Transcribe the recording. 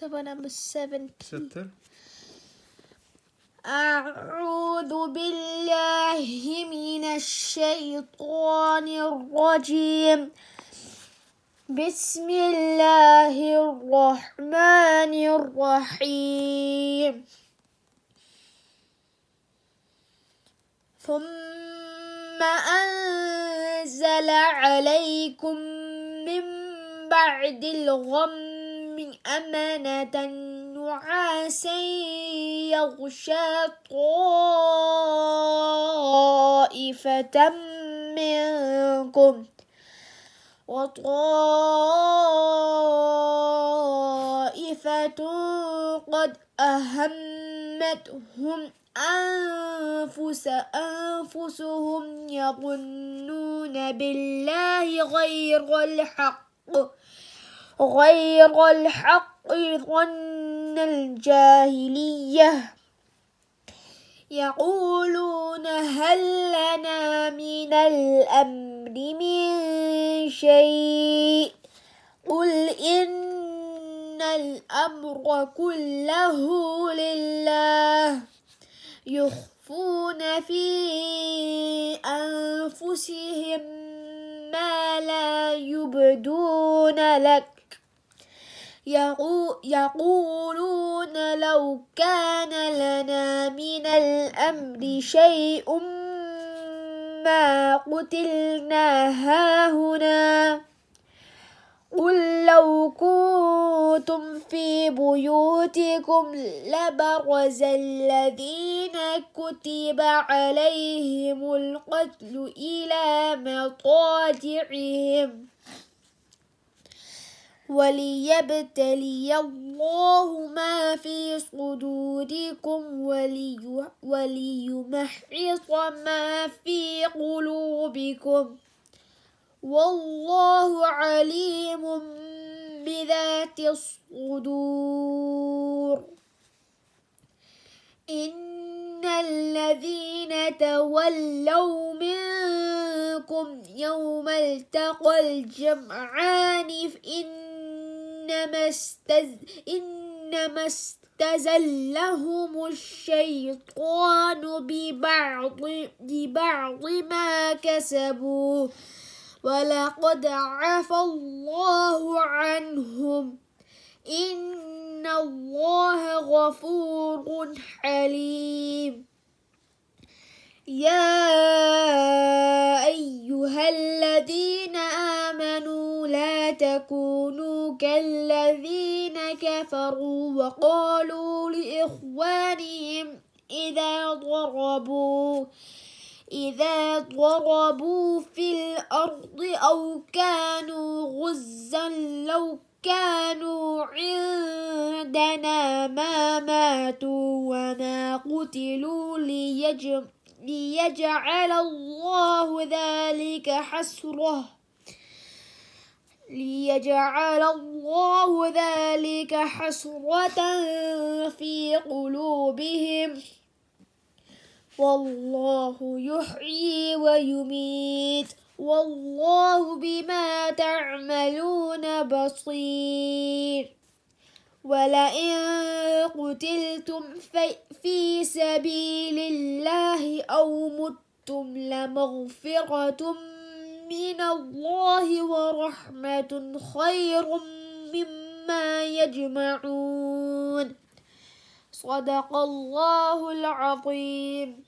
طبعا number 70. أعوذ بالله من الشيطان الرجيم. بسم الله الرحمن الرحيم. ثم أنزل عليكم من بعد الغم أمنة نعاسا يغشى طائفة منكم وطائفة قد أهمتهم أنفسهم يظنون بالله غير الحق ظن الجاهلية يقولون هل لنا من الأمر من شيء قل إن الأمر كله لله يخفون في أنفسهم ما لا يبدون لك يقولون لو كان لنا من الأمر شيء ما قتلنا هاهنا قل لو كنتم في بيوتكم لبرز الذين كتب عليهم القتل إلى مضاجعهم وليبتلي الله ما في صدوركم وليمحص ما في قلوبكم والله عليم بذات الصدور. إن الذين تولوا منكم يوم التقى الجمعان إنما استزلهم الشيطان ببعض ما كسبوا ولقد عفى الله عنهم إن الله غفور حليم. يا أيها الذين آمنوا لا تكونوا كالذين كفروا وقالوا لإخوانهم إذا ضربوا في الأرض أو كانوا غزا لو كانوا عندنا ما ماتوا وما قتلوا ليجعل الله ذلك حسرة في قلوبهم والله يحيي ويميت والله بما تعملون بصير. ولئن قتلتم في سبيل الله أو متم لمغفرة من الله ورحمة خير مما يجمعون. صدق الله العظيم.